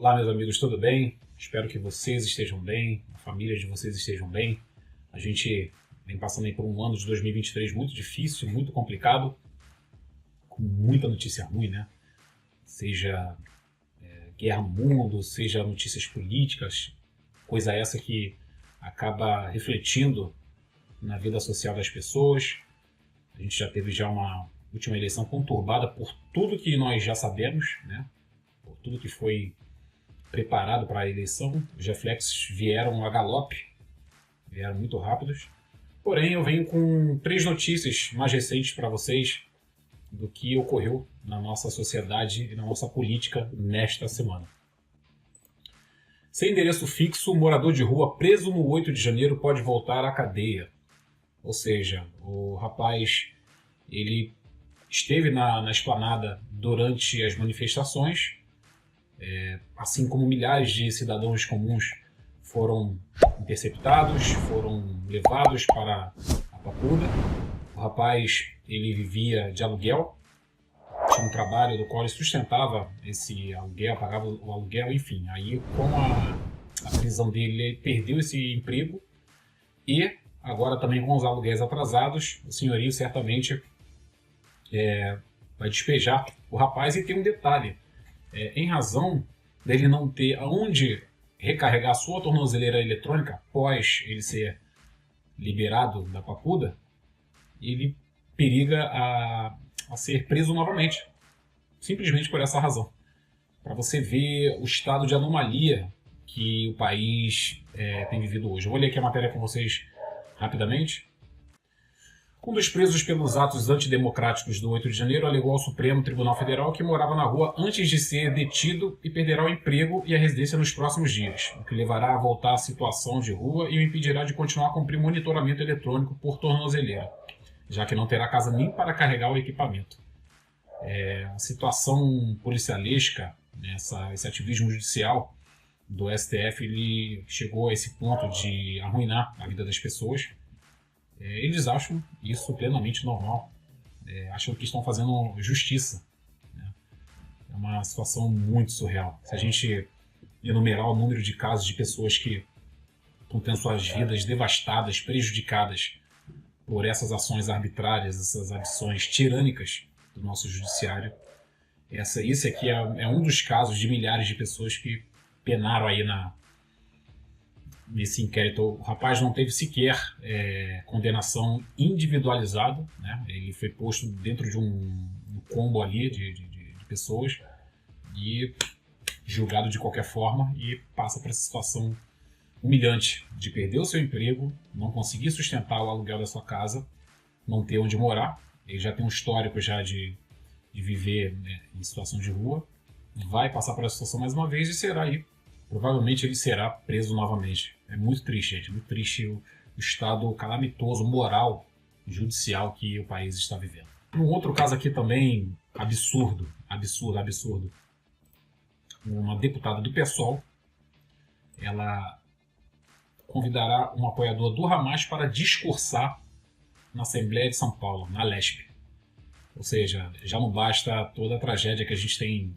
Olá, meus amigos, tudo bem? Espero que vocês estejam bem, a família de vocês estejam bem. A gente vem passando aí por um ano de 2023 muito difícil, muito complicado, com muita notícia ruim, né? Seja guerra no mundo, seja notícias políticas, coisa essa que acaba refletindo na vida social das pessoas. A gente já teve uma última eleição conturbada por tudo que nós já sabemos, né? Por tudo que foi preparado para a eleição. Os reflexos vieram a galope, vieram muito rápidos. Porém, eu venho com 3 notícias mais recentes para vocês do que ocorreu na nossa sociedade e na nossa política nesta semana. Sem endereço fixo, morador de rua preso no 8 de janeiro pode voltar à cadeia. Ou seja, o rapaz ele esteve na esplanada durante as manifestações, assim como milhares de cidadãos comuns foram interceptados, foram levados para a Papuda. O rapaz ele vivia de aluguel, tinha um trabalho do qual ele sustentava esse aluguel, pagava o aluguel, enfim. Aí com a prisão dele, ele perdeu esse emprego e agora também com os aluguéis atrasados, o senhorio certamente vai despejar o rapaz. E tem um detalhe, em razão dele não ter aonde recarregar a sua tornozeleira eletrônica após ele ser liberado da Papuda, ele periga a ser preso novamente, simplesmente por essa razão. Para você ver o estado de anomalia que o país tem vivido hoje. Eu vou ler aqui a matéria com vocês rapidamente. Um dos presos pelos atos antidemocráticos do 8 de janeiro alegou ao Supremo Tribunal Federal que morava na rua antes de ser detido e perderá o emprego e a residência nos próximos dias, o que levará a voltar à situação de rua e o impedirá de continuar a cumprir monitoramento eletrônico por tornozeleira, já que não terá casa nem para carregar o equipamento. A situação policialesca, esse ativismo judicial do STF, ele chegou a esse ponto de arruinar a vida das pessoas. Eles acham isso plenamente normal, acham que estão fazendo justiça, né? É uma situação muito surreal. Se a gente enumerar o número de casos de pessoas que estão tendo suas vidas devastadas, prejudicadas por essas ações arbitrárias, essas ações tirânicas do nosso judiciário, esse aqui é um dos casos de milhares de pessoas que penaram aí nesse inquérito. O rapaz não teve sequer condenação individualizada, né? Ele foi posto dentro de um combo ali de pessoas e julgado de qualquer forma, e passa por essa situação humilhante de perder o seu emprego, não conseguir sustentar o aluguel da sua casa, não ter onde morar. Ele já tem um histórico já de viver, né, em situação de rua, vai passar por essa situação mais uma vez e será aí. Provavelmente ele será preso novamente. É muito triste, gente. Muito triste o estado calamitoso, moral, judicial que o país está vivendo. Um outro caso aqui também absurdo. Uma deputada do PSOL, ela convidará um apoiador do Hamas para discursar na Assembleia de São Paulo, na Lespe. Ou seja, já não basta toda a tragédia que a gente tem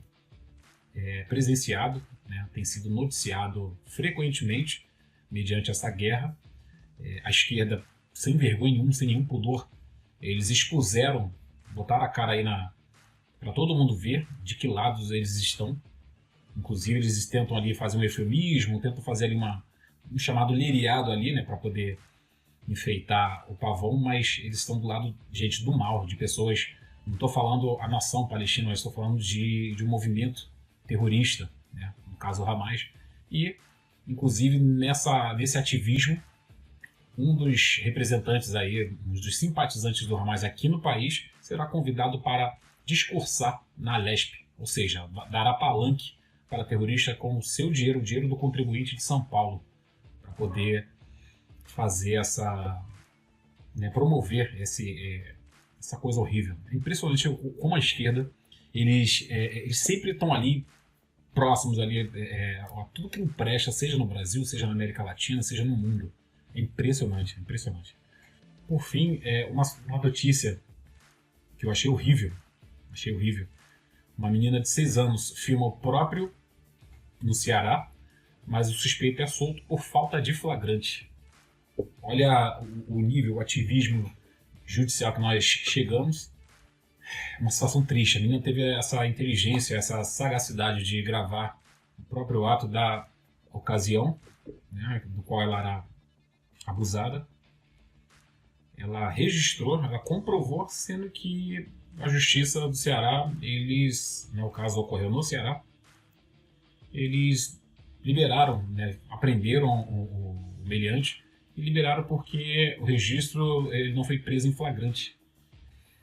presenciado, né, tem sido noticiado frequentemente mediante essa guerra. A esquerda, sem vergonha nenhuma, sem nenhum pudor, eles expuseram, botaram a cara aí para todo mundo ver de que lados eles estão. Inclusive eles tentam ali fazer um eufemismo, tentam fazer ali um chamado liriado ali, né, para poder enfeitar o pavão, mas eles estão do lado, gente, do mal, de pessoas. Não estou falando a nação palestina, mas estou falando de um movimento terrorista, né? No caso o Hamas. E, inclusive, nesse ativismo, um dos representantes aí, um dos simpatizantes do Hamas aqui no país, será convidado para discursar na Lespe, ou seja, dará palanque para terrorista com o seu dinheiro, o dinheiro do contribuinte de São Paulo, para poder fazer promover essa coisa horrível. É impressionante como a esquerda, eles sempre estão ali próximos ali, tudo que não presta, seja no Brasil, seja na América Latina, seja no mundo. É impressionante, impressionante. Por fim, uma notícia que eu achei horrível. Uma menina de 6 anos filma o próprio no Ceará, mas o suspeito é solto por falta de flagrante. Olha o nível, o ativismo judicial que nós chegamos. É uma situação triste. A menina teve essa inteligência, essa sagacidade de gravar o próprio ato da ocasião, né, do qual ela era abusada. Ela registrou, ela comprovou, sendo que a Justiça do Ceará, o caso ocorreu no Ceará, eles liberaram, né, apreenderam o meliante e liberaram porque o registro ele não foi preso em flagrante.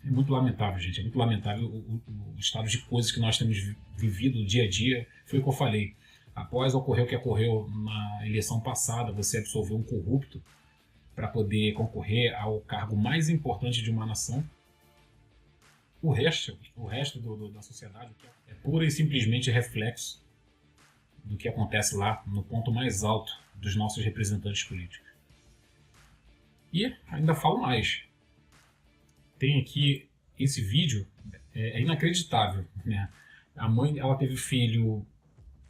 É muito lamentável, gente. É muito lamentável o estado de coisas que nós temos vivido no dia a dia. Foi o que eu falei. Após ocorrer o que ocorreu na eleição passada, você absolveu um corrupto para poder concorrer ao cargo mais importante de uma nação. O resto da sociedade é pura e simplesmente reflexo do que acontece lá no ponto mais alto dos nossos representantes políticos. E ainda falo mais. Tem aqui esse vídeo, é inacreditável, né? A mãe, ela teve filho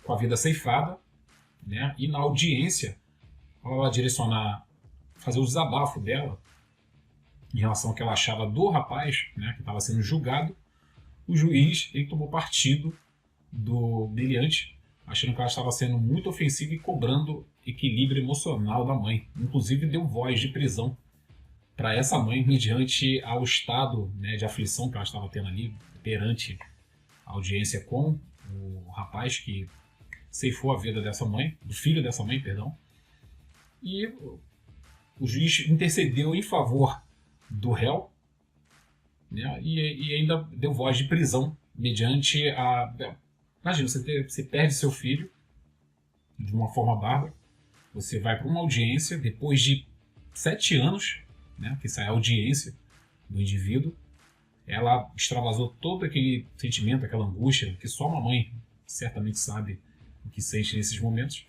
com a vida ceifada, né? E na audiência, ela fazer o desabafo dela em relação ao que ela achava do rapaz, né, que estava sendo julgado. O juiz ele tomou partido do meliante, achando que ela estava sendo muito ofensiva e cobrando equilíbrio emocional da mãe. Inclusive deu voz de prisão para essa mãe, mediante ao estado, né, de aflição que ela estava tendo ali perante a audiência com o rapaz que ceifou a vida dessa mãe, do filho dessa mãe, perdão. E o juiz intercedeu em favor do réu, né, e ainda deu voz de prisão mediante a... Imagina, você perde seu filho de uma forma bárbara, você vai para uma audiência depois de 7 anos, né, que sai a audiência do indivíduo, ela extravasou todo aquele sentimento, aquela angústia que só uma mãe certamente sabe o que sente nesses momentos,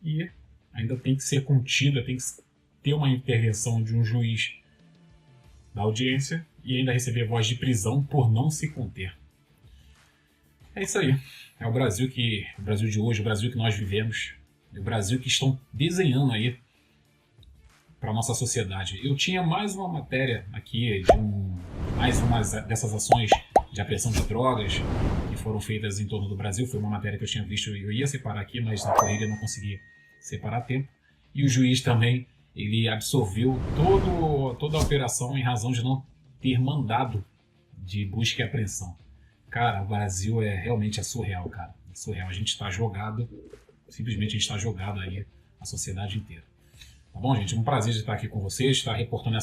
e ainda tem que ser contida, tem que ter uma intervenção de um juiz da audiência e ainda receber voz de prisão por não se conter. É isso aí. É o Brasil de hoje, o Brasil que nós vivemos, o Brasil que estão desenhando aí para a nossa sociedade. Eu tinha mais uma matéria aqui, mais uma dessas ações de apreensão de drogas que foram feitas em torno do Brasil. Foi uma matéria que eu tinha visto, eu ia separar aqui, mas na corrida eu não consegui separar a tempo. E o juiz também, ele absolveu toda a operação em razão de não ter mandado de busca e apreensão. Cara, o Brasil realmente é surreal, cara. É surreal. A gente está jogado, simplesmente a gente está jogado aí, a sociedade inteira. Tá bom, gente? É um prazer de estar aqui com vocês, estar reportando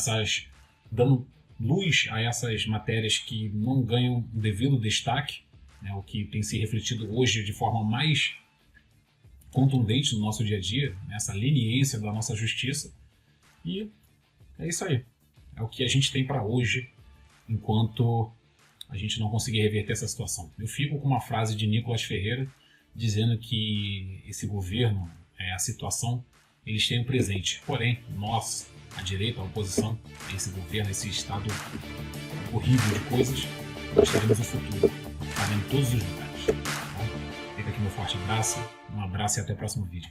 dando luz a essas matérias que não ganham o devido destaque, né, o que tem se refletido hoje de forma mais contundente no nosso dia a dia, né, essa leniência da nossa justiça. E é isso aí. É o que a gente tem para hoje, enquanto a gente não conseguir reverter essa situação. Eu fico com uma frase de Nicolas Ferreira, dizendo que esse governo, a situação, eles têm um presente. Porém, nós, a direita, a oposição, esse governo, esse estado horrível de coisas, nós teremos o futuro, em todos os lugares. Tá? Fica aqui meu forte abraço, um abraço e até o próximo vídeo.